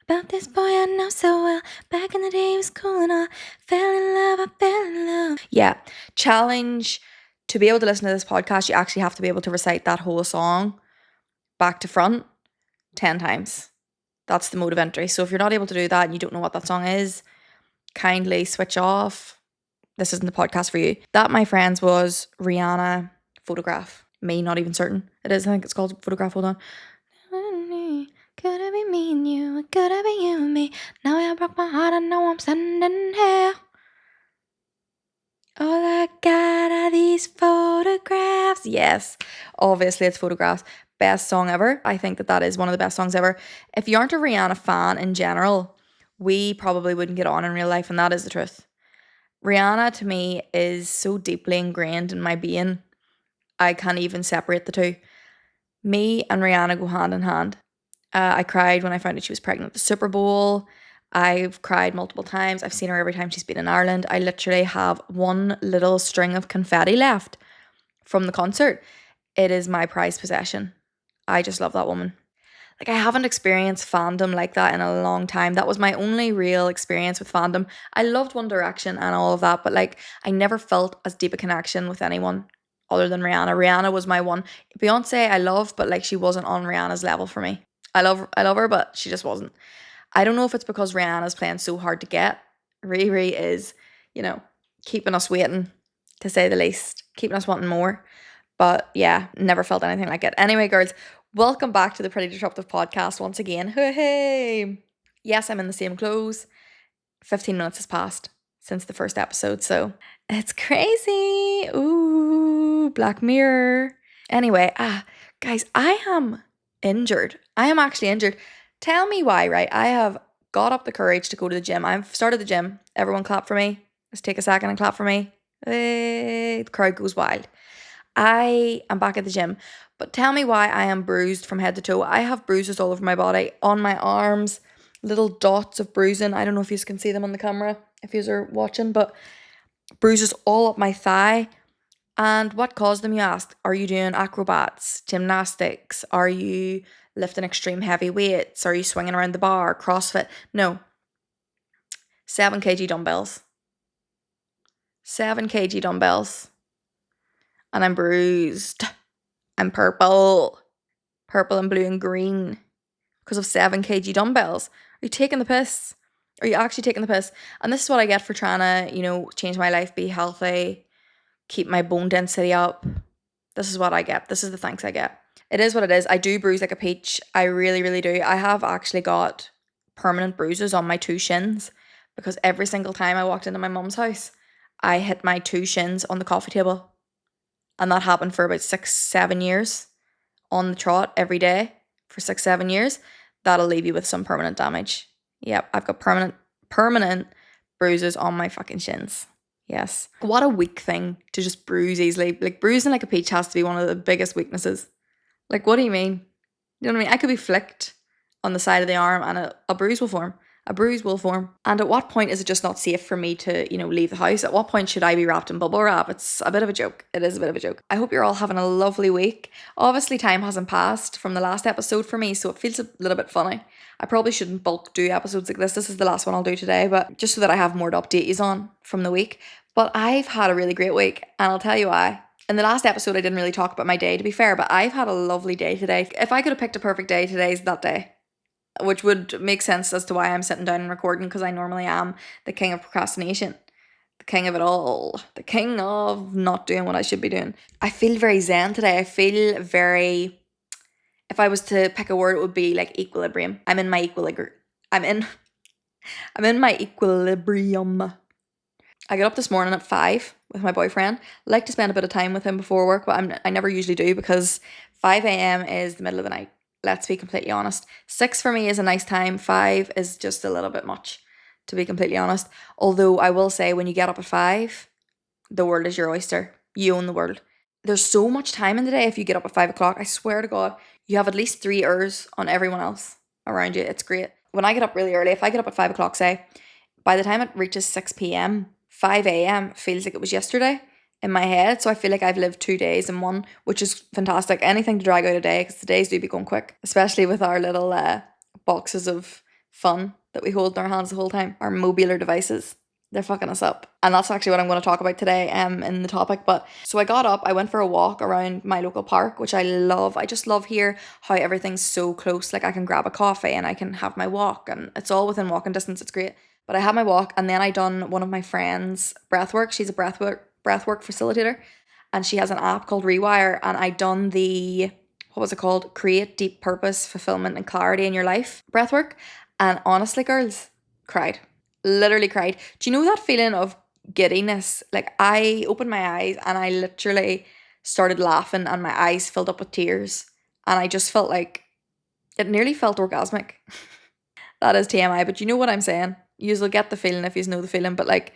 About this boy I know so well. Back in the day he was cool and all. Fell in love, I fell in love. Yeah, challenge to be able to listen to this podcast, you actually have to be able to recite that whole song back to front 10 times. That's the mode of entry. So if you're not able to do that and you don't know what that song is, kindly switch off. This isn't the podcast for you. That, my friends, was Rihanna Photograph. Me not even certain it is. I think it's called Photograph. Hold on. Could it be me and you? Could it be you and me? Now I broke my heart. I know I'm sending hell. All I got are these photographs. Yes, obviously it's Photographs. Best song ever. I think that is one of the best songs ever. If you aren't a Rihanna fan in general, we probably wouldn't get on in real life, and that is the truth. Rihanna to me is so deeply ingrained in my being. I can't even separate the two. Me and Rihanna go hand in hand. I cried when I found out she was pregnant at the Super Bowl. I've cried multiple times. I've seen her every time she's been in Ireland. I literally have one little string of confetti left from the concert. It is my prized possession. I just love that woman. Like, I haven't experienced fandom like that in a long time. That was my only real experience with fandom. I loved One Direction and all of that, but like, I never felt as deep a connection with anyone other than Rihanna. Rihanna was my one. Beyonce I love, but like, she wasn't on Rihanna's level for me. I love her, but she just wasn't. I don't know if it's because Rihanna's playing so hard to get. Riri is, keeping us waiting, to say the least, keeping us wanting more. But yeah, never felt anything like it. Anyway, girls, welcome back to the Pretty Disruptive podcast once again. Hey! Yes, I'm in the same clothes. 15 minutes has passed since the first episode, so it's crazy. Ooh, Black Mirror. Anyway, guys, I am injured. I am actually injured. Tell me why, right? I have got up the courage to go to the gym. I've started the gym. Everyone clap for me. Let's take a second and clap for me. Hey, the crowd goes wild. I am back at the gym, but tell me why I am bruised from head to toe. I have bruises all over my body, on my arms, little dots of bruising. I don't know if you can see them on the camera, if you are watching, but bruises all up my thigh. And what caused them, you ask? Are you doing acrobats, gymnastics? Are you lifting extreme heavy weights? Are you swinging around the bar, CrossFit? No. 7 kg dumbbells. 7 kg dumbbells. And I'm bruised. I'm purple and blue and green because of 7 kg dumbbells. Are you taking the piss? Are you actually taking the piss? And this is what I get for trying to, change my life, be healthy, keep my bone density up. This is what I get. This is the thanks I get. It is what it is. I do bruise like a peach. I really, really do. I have actually got permanent bruises on my 2 shins because every single time I walked into my mum's house, I hit my 2 shins on the coffee table. And that happened for about 6-7 years on the trot every day for 6-7 years. That'll leave you with some permanent damage. Yep, I've got permanent bruises on my fucking shins. Yes. What a weak thing to just bruise easily. Like, bruising like a peach has to be one of the biggest weaknesses. Like, what do you mean? You know what I mean? I could be flicked on the side of the arm and a bruise will form. A bruise will form. And at what point is it just not safe for me to, leave the house? At what point should I be wrapped in bubble wrap? It's a bit of a joke. It is a bit of a joke. I hope you're all having a lovely week. Obviously, time hasn't passed from the last episode for me, so it feels a little bit funny. I probably shouldn't bulk do episodes like this. This is the last one I'll do today, but just so that I have more to update you on from the week. But I've had a really great week, and I'll tell you why. In the last episode, I didn't really talk about my day, to be fair, but I've had a lovely day today. If I could have picked a perfect day, today's that day. Which would make sense as to why I'm sitting down and recording, because I normally am the king of procrastination, the king of it all, the king of not doing what I should be doing. I feel very zen today. I feel very, if I was to pick a word, it would be like equilibrium. I'm in my equilibrium. I'm in my equilibrium. I got up this morning at 5 with my boyfriend. I like to spend a bit of time with him before work, but I never usually do because 5 a.m. is the middle of the night. Let's be completely honest. 6 for me is a nice time. 5 is just a little bit much, to be completely honest. Although I will say, when you get up at 5, the world is your oyster. You own the world. There's so much time in the day if you get up at 5 o'clock. I swear to God, you have at least 3 hours on everyone else around you. It's great. When I get up really early, if I get up at 5 o'clock, say, by the time it reaches 6 p.m, 5 a.m. feels like it was yesterday in my head. So I feel like I've lived 2 days in one, which is fantastic. Anything to drag out a day, because the days do be going quick, especially with our little boxes of fun that we hold in our hands the whole time, our mobular devices. They're fucking us up. And that's actually what I'm going to talk about today in the topic. But so I got up, I went for a walk around my local park, which I love. I just love here how everything's so close. Like I can grab a coffee and I can have my walk and it's all within walking distance. It's great. But I had my walk and then I done one of my friends' breathwork. She's a breathwork facilitator and she has an app called Rewire, and I done the, what was it called? Create deep purpose, fulfillment and clarity in your life breathwork. And honestly, girls, cried. Literally cried. Do you know that feeling of giddiness? Like I opened my eyes and I literally started laughing and my eyes filled up with tears. And I just felt like it nearly felt orgasmic. That is TMI, but you know what I'm saying. You'll get the feeling if you know the feeling, but like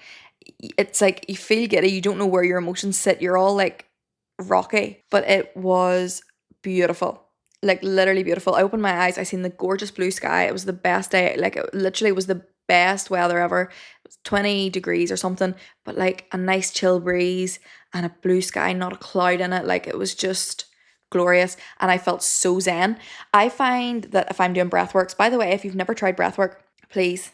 it's like you feel giddy, you don't know where your emotions sit. You're all like rocky. But it was beautiful. Like literally beautiful. I opened my eyes, I seen the gorgeous blue sky. It was the best day. Like it literally was the best weather ever. It was 20 degrees or something, but like a nice chill breeze and a blue sky, not a cloud in it. Like it was just glorious and I felt so zen. I find that if I'm doing breath works, by the way, if you've never tried breath work, please,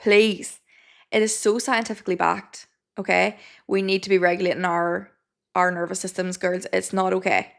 it is so scientifically backed. Okay, we need to be regulating our nervous systems, girls. It's not okay.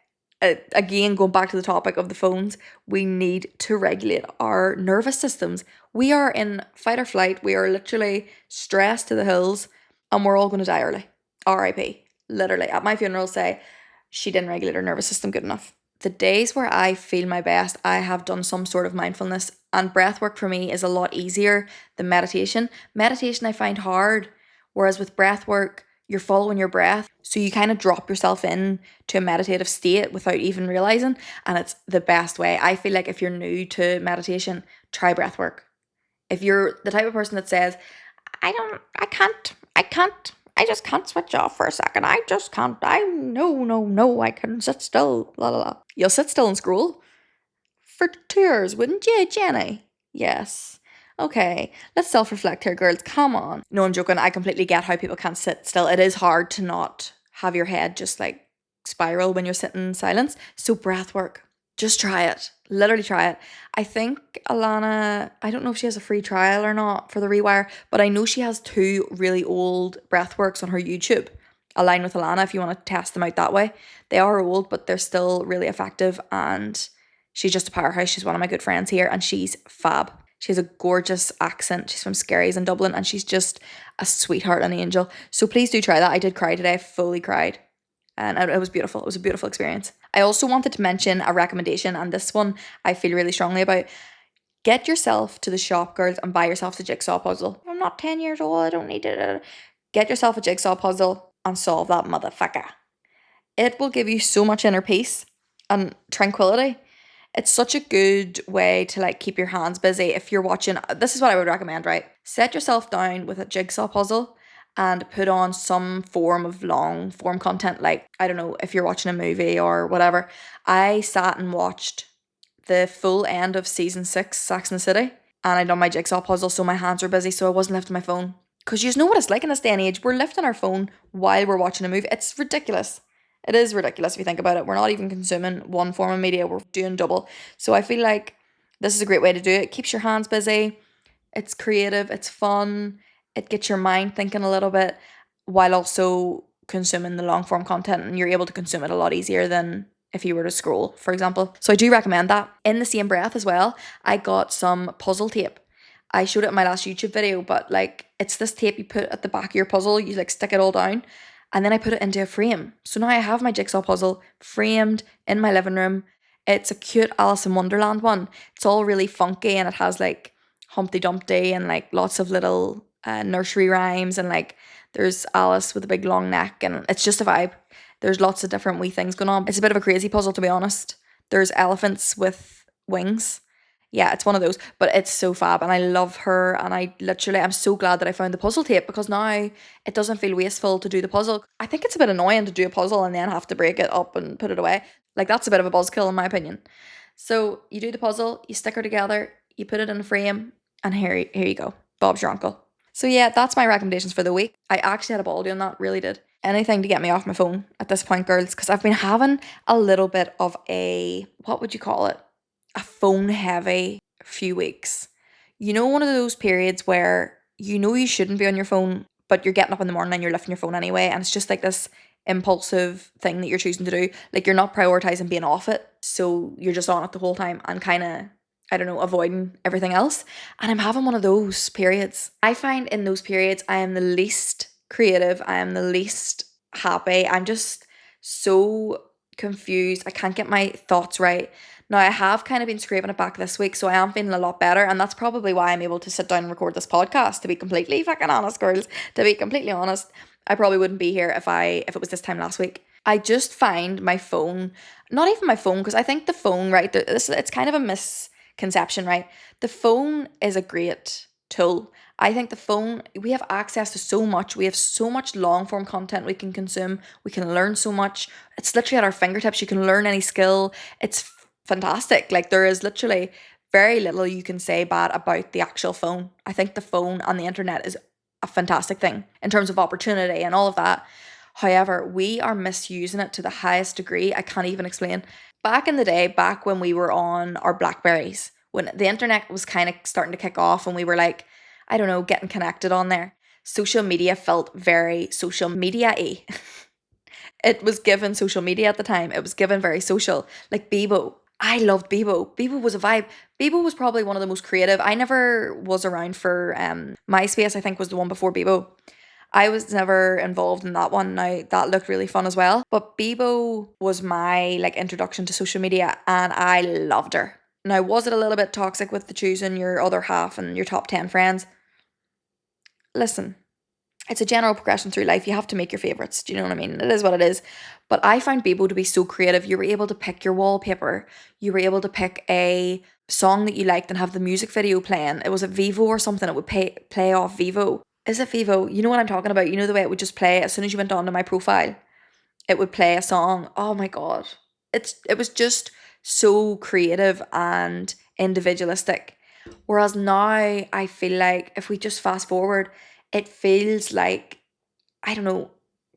Again, going back to the topic of the phones, we need to regulate our nervous systems. We are in fight or flight. We are literally stressed to the hills and we're all going to die early. RIP. Literally. At my funeral, say, she didn't regulate her nervous system good enough. The days where I feel my best, I have done some sort of mindfulness, and breath work for me is a lot easier than meditation. Meditation I find hard, whereas with breath work, you're following your breath. So you kind of drop yourself in to a meditative state without even realizing. And it's the best way. I feel like if you're new to meditation, try breath work. If you're the type of person that says, I just can't switch off for a second. I just can't. No, I can sit still. La la la. You'll sit still and scroll for 2 hours, wouldn't you, Jenny? Yes. Okay, let's self-reflect here, girls. Come on. No, I'm joking. I completely get how people can't sit still. It is hard to not have your head just like spiral when you're sitting in silence. So breath work. Just try it. Literally try it. I think Alana, I don't know if she has a free trial or not for the Rewire, but I know she has 2 really old breathworks on her YouTube. Align with Alana if you want to test them out that way. They are old, but they're still really effective, and she's just a powerhouse. She's one of my good friends here and she's fab. She has a gorgeous accent. She's from Skerries in Dublin and she's just a sweetheart and an angel. So please do try that. I did cry today. I fully cried. And it was beautiful. It was a beautiful experience. I also wanted to mention a recommendation, and this one I feel really strongly about. Get yourself to the shop, girls, and buy yourself a jigsaw puzzle. I'm not 10 years old. I don't need it. Get yourself a jigsaw puzzle and solve that motherfucker. It will give you so much inner peace and tranquility. It's such a good way to like keep your hands busy. If you're watching, this is what I would recommend, right? Set yourself down with a jigsaw puzzle and put on some form of long form content. Like, I don't know, if you're watching a movie or whatever. I sat and watched the full end of season 6, Sex and the City, and I done my jigsaw puzzle, so my hands were busy, so I wasn't lifting my phone. Because you know what it's like in this day and age. We're lifting our phone while we're watching a movie. It's ridiculous. It is ridiculous if you think about it. We're not even consuming one form of media, we're doing double. So I feel like this is a great way to do it. It keeps your hands busy, it's creative, it's fun, it gets your mind thinking a little bit while also consuming the long form content, and you're able to consume it a lot easier than if you were to scroll, for example. So I do recommend that. In the same breath as well, I got some puzzle tape. I showed it in my last YouTube video, but like it's this tape you put at the back of your puzzle, you like stick it all down, and then I put it into a frame. So now I have my jigsaw puzzle framed in my living room. It's a cute Alice in Wonderland one. It's all really funky and it has like Humpty Dumpty and like lots of little nursery rhymes, and like there's Alice with a big long neck, and it's just a vibe. There's lots of different wee things going on. It's a bit of a crazy puzzle, to be honest. There's elephants with wings. Yeah, it's one of those, but it's so fab and I love her, and I'm so glad that I found the puzzle tape, because now it doesn't feel wasteful to do the puzzle. I think it's a bit annoying to do a puzzle and then have to break it up and put it away. Like that's a bit of a buzzkill in my opinion. So you do the puzzle, you stick her together, you put it in a frame, and here you go. Bob's your uncle. So yeah, that's my recommendations for the week. I actually had a ball doing that, really did. Anything to get me off my phone at this point, girls, because I've been having a little bit of a, what would you call it? A phone heavy few weeks. You know, one of those periods where you know you shouldn't be on your phone, but you're getting up in the morning and you're lifting your phone anyway, and it's just like this impulsive thing that you're choosing to do. Like, you're not prioritizing being off it, so you're just on it the whole time and kind of, I don't know, avoiding everything else. And I'm having one of those periods. I find in those periods I am the least creative, I am the least happy. I'm just so confused. I can't get my thoughts right. Now, I have kind of been scraping it back this week, so I am feeling a lot better, and that's probably why I'm able to sit down and record this podcast, to be completely fucking honest, girls. To be completely honest, I probably wouldn't be here if it was this time last week. I just find my phone, not even my phone, because I think the phone, right, it's kind of a misconception, right? The phone is a great tool. I think the phone, we have access to so much. We have so much long form content we can consume. We can learn so much. It's literally at our fingertips. You can learn any skill. It's fantastic. Like, there is literally very little you can say bad about the actual phone. I think the phone and the internet is a fantastic thing in terms of opportunity and all of that. However, we are misusing it to the highest degree. I can't even explain. Back in the day, back when we were on our Blackberries, when the internet was kind of starting to kick off and we were like, I don't know, getting connected on there, social media felt very social media-y. It was given social media at the time. It was given very social. Like Bebo. I loved Bebo. Bebo was a vibe. Bebo was probably one of the most creative. I never was around for MySpace, I think was the one before Bebo. I was never involved in that one. Now, that looked really fun as well. But Bebo was my like introduction to social media, and I loved her. Now, was it a little bit toxic with the choosing your other half and your top 10 friends? Listen, it's a general progression through life. You have to make your favourites. Do you know what I mean? It is what it is. But I found Bebo to be so creative. You were able to pick your wallpaper. You were able to pick a song that you liked and have the music video playing. It was a Vivo or something. It would play off Vivo. Is it Vivo? You know what I'm talking about. You know the way it would just play as soon as you went onto my profile. It would play a song. Oh my God. It was just so creative and individualistic. Whereas now I feel like if we just fast forward, it feels like, I don't know,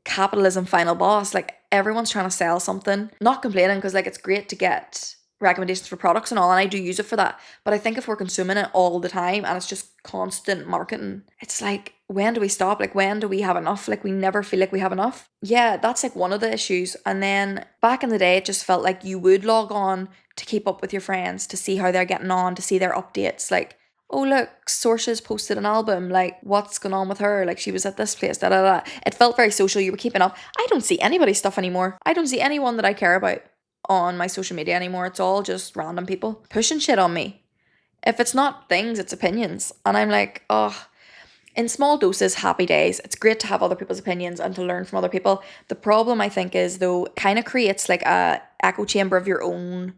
capitalism final boss. Like, everyone's trying to sell something. Not complaining, because like it's great to get recommendations for products and all, and I do use it for that. But I think if we're consuming it all the time and it's just constant marketing, it's like, when do we stop? Like, when do we have enough? Like, we never feel like we have enough. Yeah, that's like one of the issues. And then back in the day, it just felt like you would log on to keep up with your friends, to see how they're getting on, to see their updates. Like, oh look, Sources posted an album, like what's going on with her? Like, she was at this place, da da da. It felt very social, you were keeping up. I don't see anybody's stuff anymore. I don't see anyone that I care about on my social media anymore. It's all just random people pushing shit on me. If it's not things, it's opinions. And I'm like, oh, in small doses, happy days. It's great to have other people's opinions and to learn from other people. The problem, I think, is though, it kind of creates like a echo chamber of your own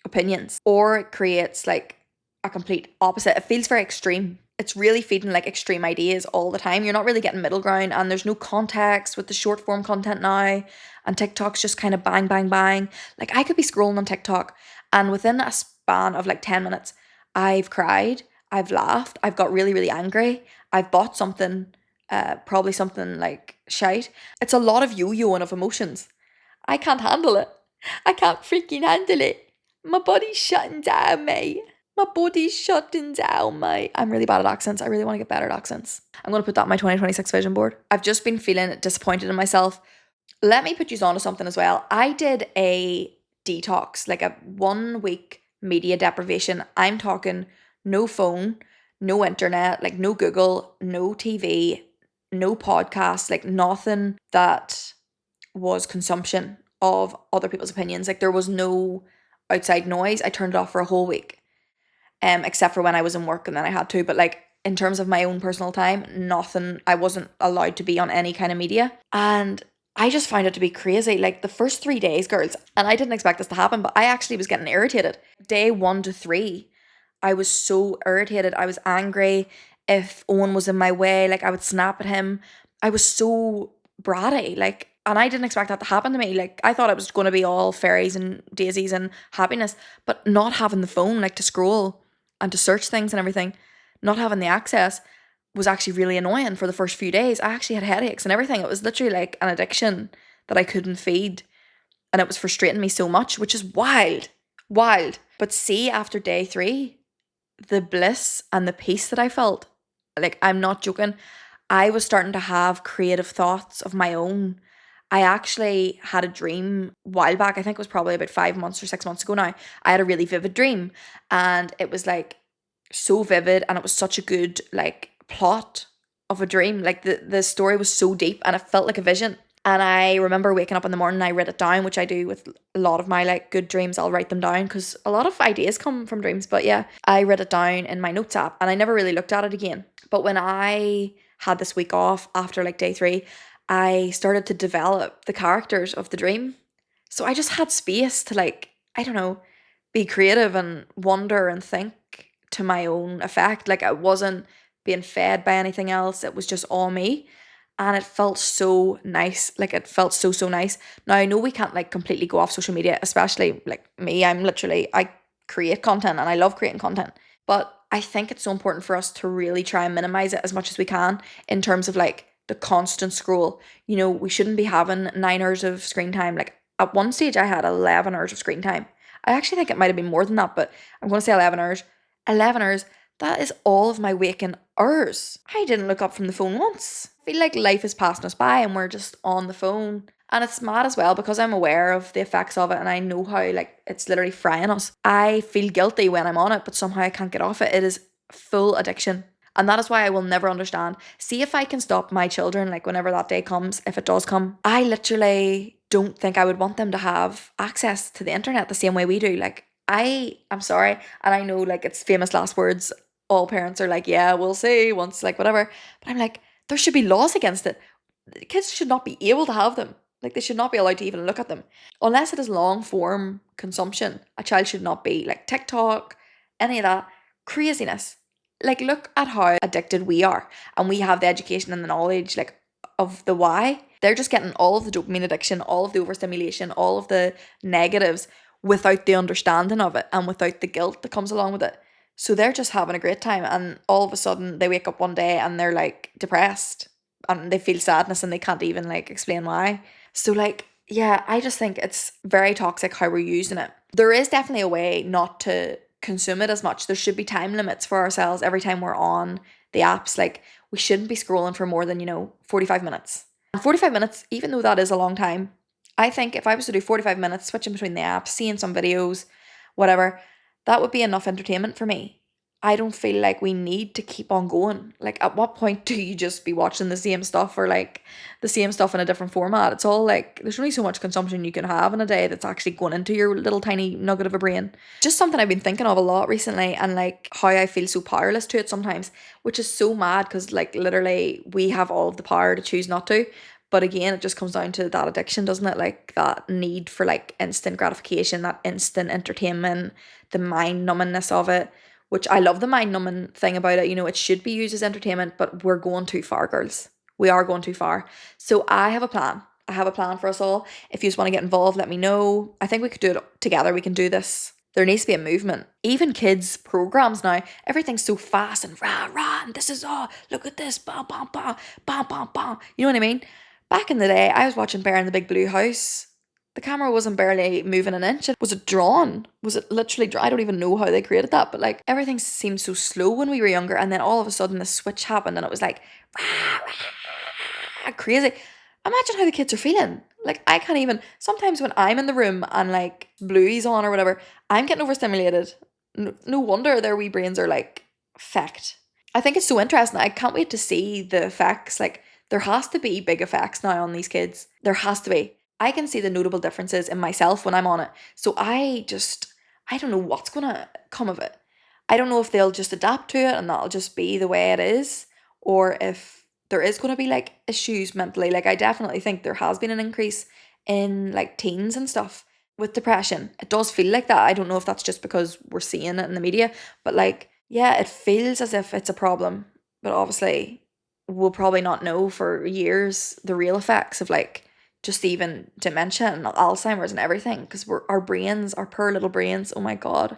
opinions, or it creates like a complete opposite. It feels very extreme. It's really feeding like extreme ideas all the time. You're not really getting middle ground, and there's no context with the short form content now, and TikTok's just kind of bang bang bang. Like, I could be scrolling on TikTok and within a span of like 10 minutes I've cried, I've laughed, I've got really really angry, I've bought something, probably something like shite. It's a lot of yo-yoing of emotions. I can't handle it. I can't freaking handle it. My body's shutting down, mate. My body's shutting down, mate. I'm really bad at accents. I really want to get better at accents. I'm going to put that on my 2026 vision board. I've just been feeling disappointed in myself. Let me put you on to something as well. I did a detox, like a 1 week media deprivation. I'm talking no phone, no internet, like no Google, no TV, no podcasts, like nothing that was consumption of other people's opinions. Like, there was no outside noise. I turned it off for a whole week, except for when I was in work and then I had to. But like, in terms of my own personal time, nothing. I wasn't allowed to be on any kind of media, and I just found it to be crazy. Like, the first 3 days, girls, and I didn't expect this to happen, but I actually was getting irritated. Day 1 to 3, I was so irritated. I was angry. If Owen was in my way, like, I would snap at him. I was so bratty, like, and I didn't expect that to happen to me. Like, I thought it was going to be all fairies and daisies and happiness, but not having the phone, like, to scroll and to search things and everything, not having the access was actually really annoying for the first few days. I actually had headaches and everything. It was literally like an addiction that I couldn't feed, and it was frustrating me so much, which is wild. But see, after day 3, the bliss and the peace that I felt. Like, I'm not joking. I was starting to have creative thoughts of my own. I actually had a dream a while back. I think it was probably about 5 months or 6 months ago now. I had a really vivid dream, and it was like so vivid, and it was such a good like plot of a dream. Like the story was so deep, and it felt like a vision. And I remember waking up in the morning, I wrote it down, which I do with a lot of my like good dreams. I'll write them down because a lot of ideas come from dreams. But yeah, I wrote it down in my notes app, and I never really looked at it again. But when I had this week off after like day 3, I started to develop the characters of the dream. So I just had space to like, I don't know, be creative and wonder and think to my own effect. Like, I wasn't being fed by anything else. It was just all me. And it felt so nice. Like, it felt so, so nice. Now, I know we can't like completely go off social media, especially like me. I create content and I love creating content. But I think it's so important for us to really try and minimize it as much as we can in terms of like the constant scroll. You know, we shouldn't be having 9 hours of screen time. Like, at one stage, I had 11 hours of screen time. I actually think it might have been more than that, but I'm going to say 11 hours. 11 hours, that is all of my waking hours. I didn't look up from the phone once. I feel like life is passing us by and we're just on the phone. And it's mad as well because I'm aware of the effects of it and I know how like it's literally frying us. I feel guilty when I'm on it, but somehow I can't get off it. It is full addiction. And that is why I will never understand. See if I can stop my children, like whenever that day comes, if it does come. I literally don't think I would want them to have access to the internet the same way we do. Like, I'm sorry, and I know like it's famous last words. All parents are like, yeah, we'll see once, like whatever. But I'm like, there should be laws against it. Kids should not be able to have them. Like, they should not be allowed to even look at them. Unless it is long form consumption, a child should not be like TikTok, any of that craziness. Like, look at how addicted we are, and we have the education and the knowledge like of the why. They're just getting all of the dopamine addiction, all of the overstimulation, all of the negatives without the understanding of it and without the guilt that comes along with it. So they're just having a great time, and all of a sudden they wake up one day and they're like depressed and they feel sadness and they can't even like explain why. So like, yeah, I just think it's very toxic how we're using it. There is definitely a way not to consume it as much. There should be time limits for ourselves every time we're on the apps. Like, we shouldn't be scrolling for more than, 45 minutes. And 45 minutes, even though that is a long time, I think if I was to do 45 minutes switching between the apps, seeing some videos, whatever, that would be enough entertainment for me. I don't feel like we need to keep on going. Like, at what point do you just be watching the same stuff or like the same stuff in a different format? It's all like, there's only so much consumption you can have in a day that's actually going into your little tiny nugget of a brain. Just something I've been thinking of a lot recently, and like how I feel so powerless to it sometimes, which is so mad because like literally we have all of the power to choose not to. But again, it just comes down to that addiction, doesn't it? Like, that need for like instant gratification, that instant entertainment, the mind numbingness of it, which I love the mind numbing thing about it. It should be used as entertainment, but we're going too far, girls. We are going too far. So I have a plan. I have a plan for us all. If you just want to get involved, let me know. I think we could do it together. We can do this. There needs to be a movement. Even kids' programs now, everything's so fast and rah, rah, and this is all, look at this, bam, bam, bam, bam, bam, bam. You know what I mean? Back in the day, I was watching Bear in the Big Blue House. The camera wasn't barely moving an inch. Was it drawn? Was it literally drawn? I don't even know how they created that, but like everything seemed so slow when we were younger, and then all of a sudden the switch happened and it was like rah, rah, crazy. Imagine how the kids are feeling. Like, I can't even, sometimes when I'm in the room and like Bluey's on or whatever, I'm getting overstimulated. No wonder their wee brains are like fecked. I think it's so interesting. I can't wait to see the effects. Like, there has to be big effects now on these kids. There has to be. I can see the notable differences in myself when I'm on it. So I don't know what's going to come of it. I don't know if they'll just adapt to it and that'll just be the way it is, or if there is going to be like issues mentally. Like, I definitely think there has been an increase in like teens and stuff with depression. It does feel like that. I don't know if that's just because we're seeing it in the media, but like, yeah, it feels as if it's a problem. But obviously, we'll probably not know for years the real effects of like just even dementia and Alzheimer's and everything, because our brains, our poor little brains, oh my god,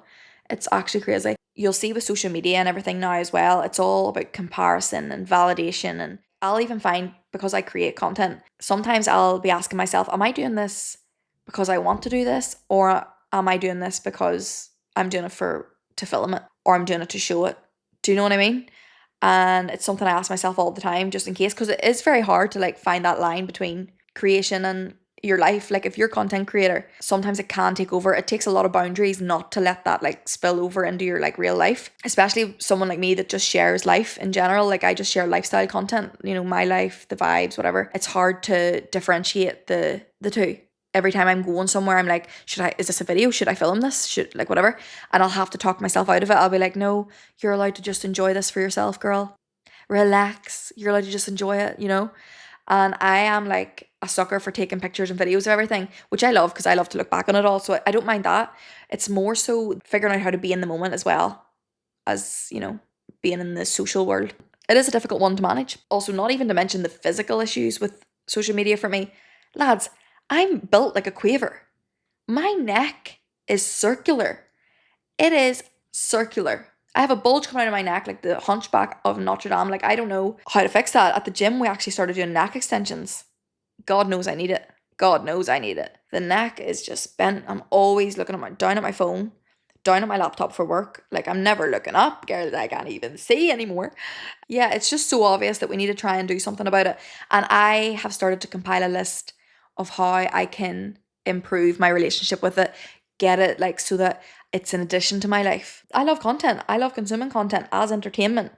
it's actually crazy. You'll see with social media and everything now as well, it's all about comparison and validation. And I'll even find, because I create content, sometimes I'll be asking myself, am I doing this because I want to do this, or am I doing this because I'm doing it for to film it or I'm doing it to show it. Do you know what I mean? And it's something I ask myself all the time just in case, because it is very hard to like find that line between creation and your life. Like if you're a content creator, sometimes it can take over. It takes a lot of boundaries not to let that like spill over into your like real life, especially someone like me that just shares life in general. Like I just share lifestyle content, you know, my life, the vibes, whatever. It's hard to differentiate the two. Every time I'm going somewhere, I'm like, is this a video? Should I film this? Should, like, whatever. And I'll have to talk myself out of it. I'll be like, no, you're allowed to just enjoy this for yourself, girl. Relax. You're allowed to just enjoy it, you know? And I am like a sucker for taking pictures and videos of everything, which I love because I love to look back on it all. So I don't mind that. It's more so figuring out how to be in the moment as well as, you know, being in the social world. It is a difficult one to manage. Also, not even to mention the physical issues with social media for me. Lads, I'm built like a quaver. My neck is circular. It is circular. I have a bulge coming out of my neck like the hunchback of Notre Dame. Like, I don't know how to fix that. At the gym, we actually started doing neck extensions. God knows I need it. God knows I need it. The neck is just bent. I'm always looking down at my phone, down at my laptop for work. Like, I'm never looking up. Girl, I can't even see anymore. Yeah, it's just so obvious that we need to try and do something about it. And I have started to compile a list of how I can improve my relationship with it, get it like so that it's an addition to my life. I love content. I love consuming content as entertainment.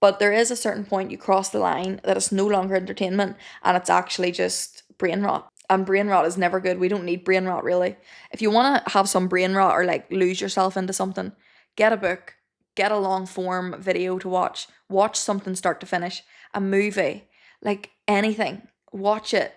But there is a certain point you cross the line that it's no longer entertainment and it's actually just brain rot. And brain rot is never good. We don't need brain rot, really. If you want to have some brain rot or like lose yourself into something, get a book, get a long form video to watch something start to finish, a movie, like anything. Watch it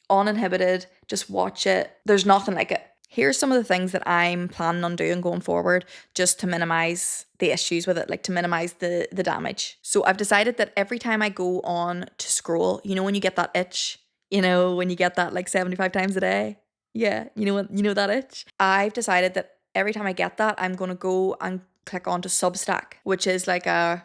uninhibited, just watch it. There's nothing like it. Here's some of the things that I'm planning on doing going forward just to minimize the issues with it, like to minimize the damage. So I've decided that every time I go on to scroll, you know when you get that itch, you know when you get that like 75 times a day? Yeah, you know that itch? I've decided that every time I get that, I'm going to go and click onto Substack, which is like I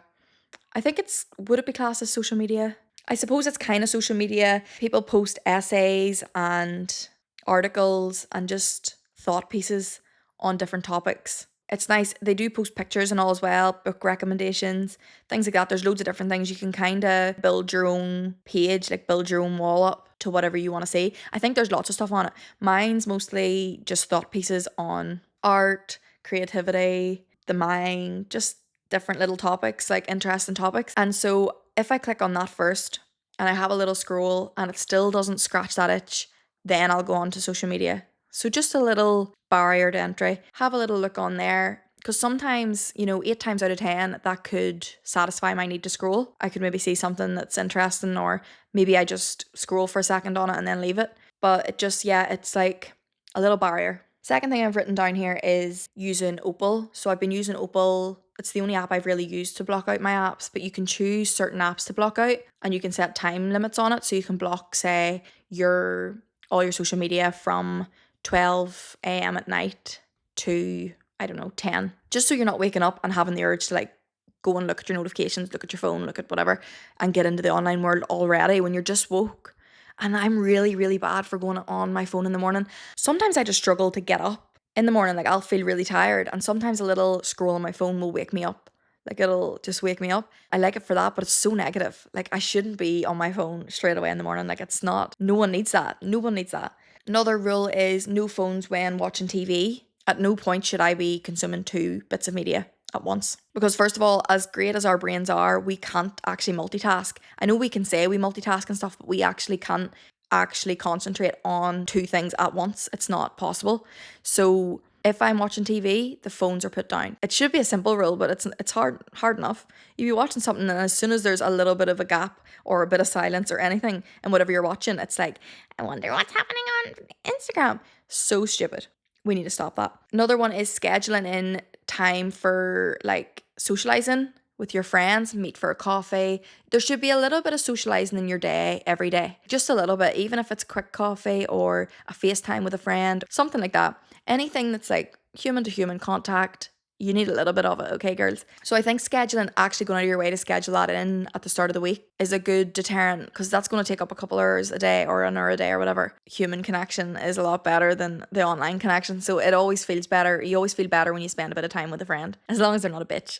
think would it be classed as social media? I suppose it's kind of social media. People post essays and articles and just thought pieces on different topics. It's nice. They do post pictures and all as well, book recommendations, things like that. There's loads of different things. You can kind of build your own page, like build your own wall up to whatever you want to see. I think there's lots of stuff on it. Mine's mostly just thought pieces on art, creativity, the mind, just different little topics, like interesting topics. And so if I click on that first and I have a little scroll and it still doesn't scratch that itch, then I'll go on to social media. So just a little barrier to entry. Have a little look on there. Because sometimes, 8 times out of 10, that could satisfy my need to scroll. I could maybe see something that's interesting, or maybe I just scroll for a second on it and then leave it. But it's like a little barrier. Second thing I've written down here is using Opal. So I've been using Opal. It's the only app I've really used to block out my apps, but you can choose certain apps to block out and you can set time limits on it. So you can block, say, all your social media from 12 a.m. at night to, I don't know, 10. Just so you're not waking up and having the urge to like go and look at your notifications, look at your phone, look at whatever, and get into the online world already when you're just woke. And I'm really, really bad for going on my phone in the morning. Sometimes I just struggle to get up in the morning. Like I'll feel really tired. And sometimes a little scroll on my phone will wake me up. Like it'll just wake me up. I like it for that, but it's so negative. Like I shouldn't be on my phone straight away in the morning. Like it's not. No one needs that. No one needs that. Another rule is no phones when watching TV. At no point should I be consuming 2 bits of media at once. Because first of all, as great as our brains are, we can't actually multitask. I know we can say we multitask and stuff, but we actually can't actually concentrate on 2 things at once. It's not possible. So if I'm watching TV, the phones are put down. It should be a simple rule, but it's hard enough. You'll be watching something and as soon as there's a little bit of a gap or a bit of silence or anything and whatever you're watching, it's like, I wonder what's happening on Instagram. So stupid. We need to stop that. Another one is scheduling in time for like socializing with your friends, meet for a coffee. There should be a little bit of socializing in your day every day. Just a little bit, even if it's quick coffee or a FaceTime with a friend, something like that. Anything that's like human to human contact You need a little bit of it, okay, girls? So I think scheduling, actually going out of your way to schedule that in at the start of the week, is a good deterrent, because that's going to take up a couple hours a day or an hour a day or whatever. Human connection is a lot better than the online connection. So it always feels better. You always feel better when you spend a bit of time with a friend, as long as they're not a bitch.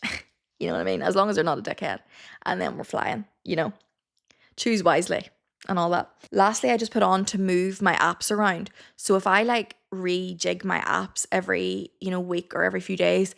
You know what I mean? As long as they're not a dickhead. And then we're flying, you know. Choose wisely and all that. Lastly, I just put on to move my apps around. So if I like rejig my apps every, week or every few days,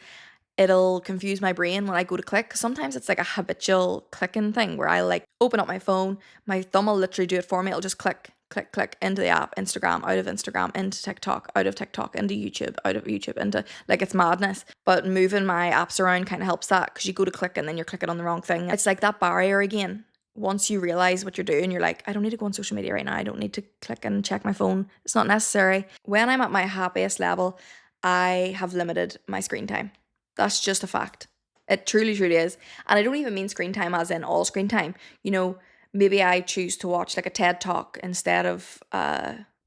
it'll confuse my brain when I go to click. Sometimes it's like a habitual clicking thing where I like open up my phone, my thumb will literally do it for me. It'll just click, click, click into the app, Instagram, out of Instagram, into TikTok, out of TikTok, into YouTube, out of YouTube, into, like, it's madness. But moving my apps around kind of helps that, because you go to click and then you're clicking on the wrong thing. It's like that barrier again. Once you realize what you're doing, you're like, I don't need to go on social media right now. I don't need to click and check my phone. It's not necessary. When I'm at my happiest level, I have limited my screen time. That's just a fact. It truly, truly is. And I don't even mean screen time as in all screen time. Maybe I choose to watch like a TED Talk instead of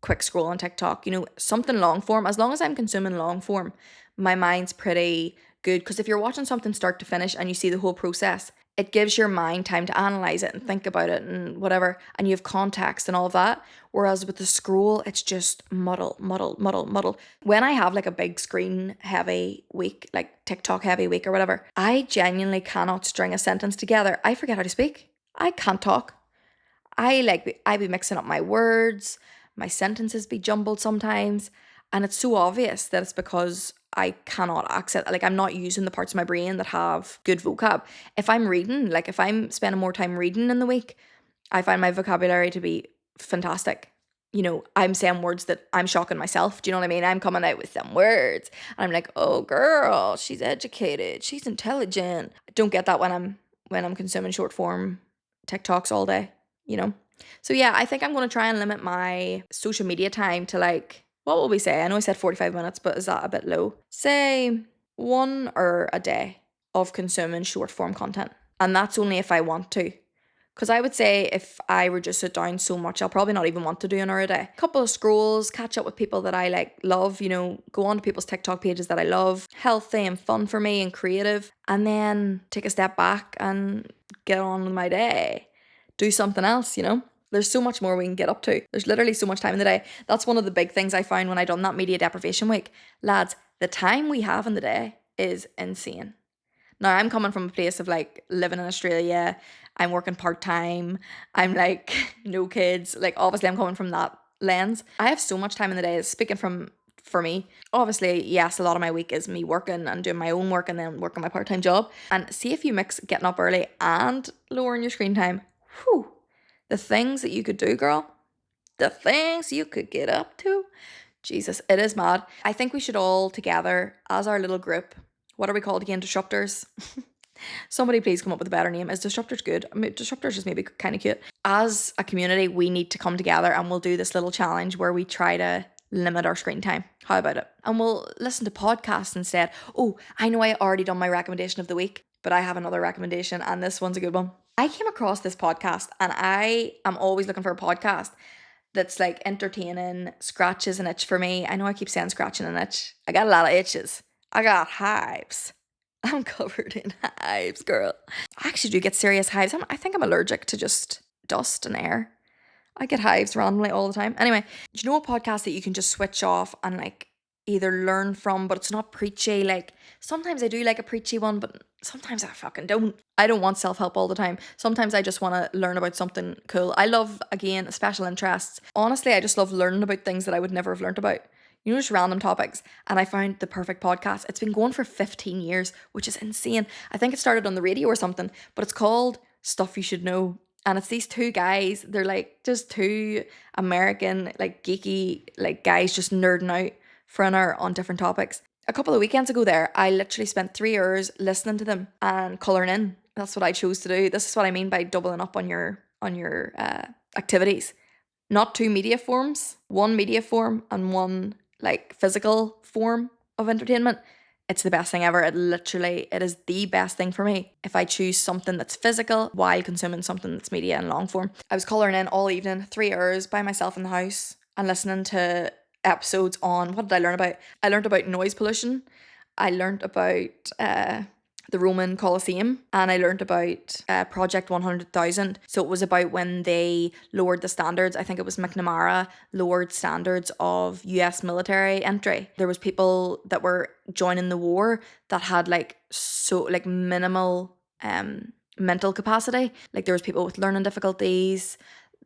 quick scroll on TikTok. Something long form. As long as I'm consuming long form, my mind's pretty good. Because if you're watching something start to finish and you see the whole process, it gives your mind time to analyze it and think about it and whatever, and you have context and all of that. Whereas with the scroll, it's just muddle. When I have like a big screen heavy week, like TikTok heavy week or whatever, I genuinely cannot string a sentence together. I forget how to speak. I can't talk. I be mixing up my words, my sentences be jumbled sometimes, and it's so obvious that it's because I cannot access, like, I'm not using the parts of my brain that have good vocab. If I'm reading, like if I'm spending more time reading in the week, I find my vocabulary to be fantastic. I'm saying words that I'm shocking myself. Do you know what I mean? I'm coming out with some words. And I'm like, oh girl, she's educated, she's intelligent. I don't get that when I'm consuming short form TikToks all day, So yeah, I think I'm going to try and limit my social media time to, like, what will we say? I know I said 45 minutes, but is that a bit low? Say 1 hour a day of consuming short form content. And that's only if I want to. Because I would say if I reduce it down so much, I'll probably not even want to do an hour a day. A couple of scrolls, catch up with people that I love, go on to people's TikTok pages that I love, healthy and fun for me and creative, and then take a step back and get on with my day. Do something else, There's so much more we can get up to. There's literally so much time in the day. That's one of the big things I found when I done that media deprivation week. Lads, the time we have in the day is insane. Now, I'm coming from a place of like living in Australia. I'm working part-time. I'm like no kids. Like, obviously I'm coming from that lens. I have so much time in the day. Speaking for me, obviously, yes, a lot of my week is me working and doing my own work and then working my part-time job. And see, if you mix getting up early and lowering your screen time, whew, the things that you could do, girl, the things you could get up to, Jesus, it is mad. I think we should all together, as our little group, what are we called again? Disruptors. Somebody please come up with a better name. Is Disruptors good? I mean, Disruptors is maybe kind of cute. As a community, we need to come together and we'll do this little challenge where we try to limit our screen time. How about it? And we'll listen to podcasts instead. Oh, I know I already done my recommendation of the week, but I have another recommendation, and this one's a good one. I came across this podcast, and I am always looking for a podcast that's like entertaining, scratches an itch for me. I know I keep saying scratching an itch. I got a lot of itches. I got hives. I'm covered in hives, girl. I actually do get serious hives. I think I'm allergic to just dust and air. I get hives randomly all the time. Anyway, do you know a podcast that you can just switch off and like either learn from, but it's not preachy? Like, sometimes I do like a preachy one, but sometimes I fucking don't. I don't want self-help all the time. Sometimes I just want to learn about something cool. I love, again, special interests. Honestly, I just love learning about things that I would never have learned about. Just random topics. And I found the perfect podcast. It's been going for 15 years, which is insane. I think it started on the radio or something, but it's called Stuff You Should Know. And it's these two guys. They're like just two American, like geeky, like guys just nerding out for an hour on different topics. A couple of weekends ago there, I literally spent 3 hours listening to them and colouring in. That's what I chose to do. This is what I mean by doubling up on your activities. Not two media forms, one media form and one like physical form of entertainment. It's the best thing ever. It is the best thing for me. If I choose something that's physical while consuming something that's media and long form. I was colouring in all evening, 3 hours by myself in the house and listening to episodes on, what did I learn about? I learned about noise pollution I learnt about the Roman Colosseum, and I learnt about Project 100,000. So it was about when they lowered the standards. I think it was McNamara lowered standards of US military entry. There was people that were joining the war that had like minimal mental capacity. Like there was people with learning difficulties.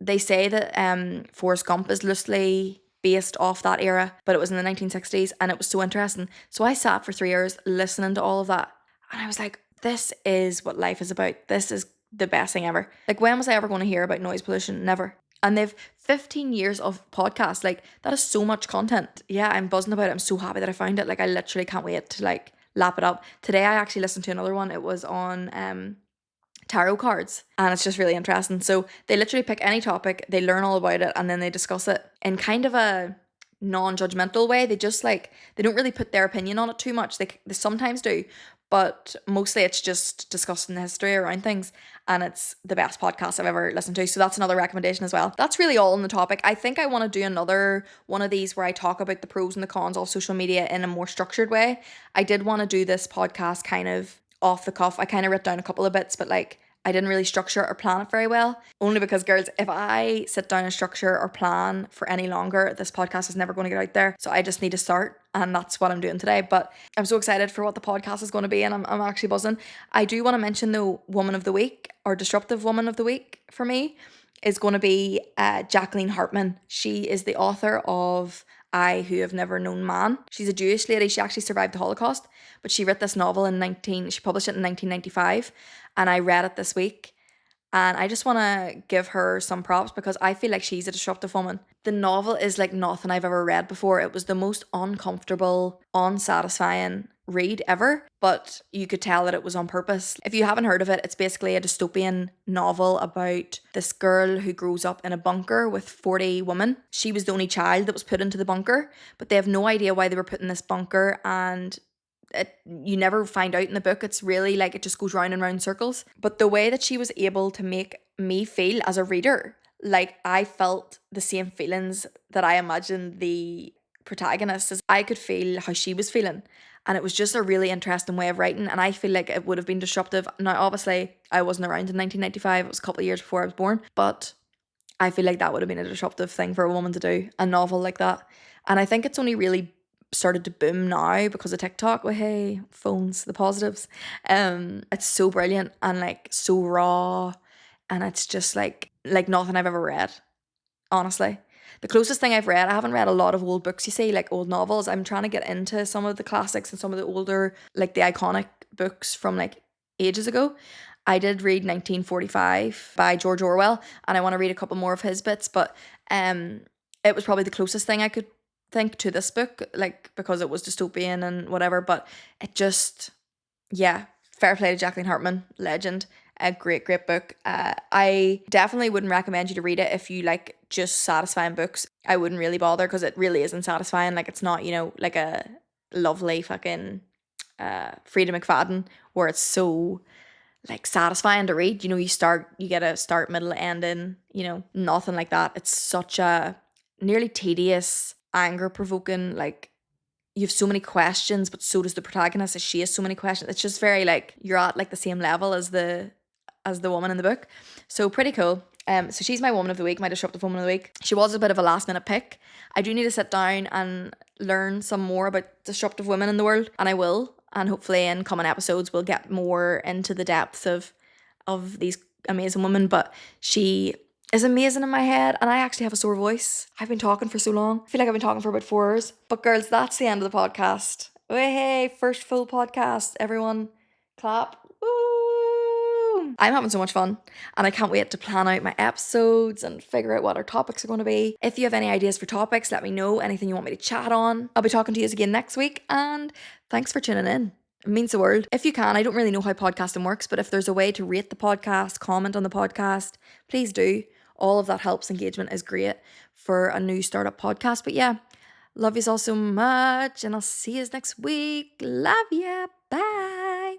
They say that Forrest Gump is loosely based off that era, but it was in the 1960s, and it was so interesting. So I sat for 3 years listening to all of that, and I was like, this is what life is about. This is the best thing ever. Like, when was I ever going to hear about noise pollution? Never. And they've 15 years of podcasts. Like, that is so much content. Yeah, I'm buzzing about it. I'm so happy that I found it. Like, I literally can't wait to like lap it up. Today I actually listened to another one. It was on tarot cards, and it's just really interesting. So they literally pick any topic, they learn all about it, and then they discuss it in kind of a non-judgmental way. They just like, they don't really put their opinion on it too much. They sometimes do, but mostly it's just discussing the history around things, and it's the best podcast I've ever listened to. So that's another recommendation as well. That's really all on the topic. I think I want to do another one of these where I talk about the pros and the cons of social media in a more structured way. I did want to do this podcast kind of off the cuff. I kind of wrote down a couple of bits, but like, I didn't really structure or plan it very well. Only because, girls, if I sit down and structure or plan for any longer, this podcast is never going to get out there. So I just need to start, and that's what I'm doing today. But I'm so excited for what the podcast is going to be, and I'm actually buzzing. I do want to mention the Woman of the Week, or Disruptive Woman of the Week for me, is going to be Jacqueline Hartman. She is the author of I Who Have Never Known Man. She's a Jewish lady. She actually survived the Holocaust, but she wrote this novel she published it in 1995, and I read it this week, and I just want to give her some props because I feel like she's a disruptive woman. The novel is like nothing I've ever read before. It was the most uncomfortable, unsatisfying read ever, but you could tell that it was on purpose. If you haven't heard of it, it's basically a dystopian novel about this girl who grows up in a bunker with 40 women. She was the only child that was put into the bunker, but they have no idea why they were put in this bunker, and you never find out in the book. It's really like it just goes round and round circles. But the way that she was able to make me feel as a reader, like I felt the same feelings that I imagined the protagonist is. I could feel how she was feeling, and it was just a really interesting way of writing, and I feel like it would have been disruptive. Now obviously I wasn't around in 1995, it was a couple of years before I was born, but I feel like that would have been a disruptive thing for a woman to do, a novel like that. And I think it's only really started to boom now because of TikTok. Well, hey, phones, the positives. It's so brilliant and like so raw, and it's just like nothing I've ever read, honestly. The closest thing I've read, I haven't read a lot of old books, you see, like old novels. I'm trying to get into some of the classics and some of the older, like the iconic books from like ages ago. I did read 1945 by George Orwell, and I want to read a couple more of his bits, but it was probably the closest thing I could think to this book, like because it was dystopian and whatever, but it just, yeah, fair play to Jacqueline Hartman, legend. A great book. I definitely wouldn't recommend you to read it if you like just satisfying books. I wouldn't really bother because it really isn't satisfying. Like it's not, like a lovely fucking Frida McFadden where it's so like satisfying to read. You get a start, middle, ending, nothing like that. It's such a nearly tedious, anger-provoking, like you have so many questions, but so does the protagonist, as she has so many questions. It's just very like you're at like the same level as the woman in the book. So pretty cool. So she's my woman of the week, my disruptive woman of the week. She was a bit of a last minute pick. I do need to sit down and learn some more about disruptive women in the world, and I will. And hopefully in coming episodes we'll get more into the depths of these amazing women. But she is amazing in my head, and I actually have a sore voice. I've been talking for so long. I feel like I've been talking for about 4 hours. But girls, that's the end of the podcast. Hey, first full podcast. Everyone clap. Woo! I'm having so much fun, and I can't wait to plan out my episodes and figure out what our topics are going to be. If you have any ideas for topics, let me know. Anything you want me to chat on. I'll be talking to you again next week, and thanks for tuning in. It means the world. If you can, I don't really know how podcasting works, but if there's a way to rate the podcast, comment on the podcast, please do. All of that helps. Engagement is great for a new startup podcast. But yeah, love you all so much, and I'll see you next week. Love ya. Bye.